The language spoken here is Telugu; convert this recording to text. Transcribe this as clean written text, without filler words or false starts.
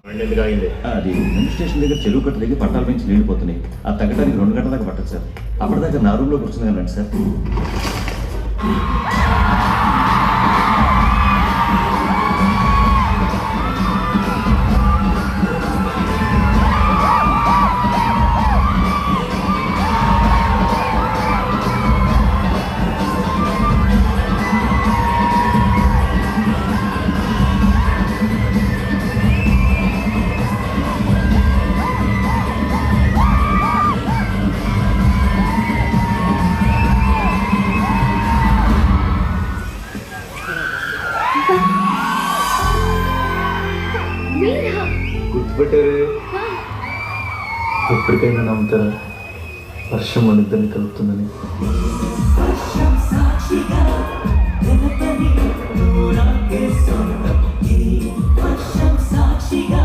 అది స్టేషన్ దగ్గర చెరువు కట్ట దగ్గర పట్టాల పెంచి నీళ్లు పోతున్నాయి. అది తగ్గడానికి 2 గంటల దాకా పట్టదు సార్. అప్పటిదాకా నా రూమ్లోకి వస్తుంది కదండి సార్. గుర్తుపెట్టారు. ఎప్పటికైనా నమ్ముతారా వర్షం మన ఇద్దరిని కలుపుతుందని? సాక్షిగా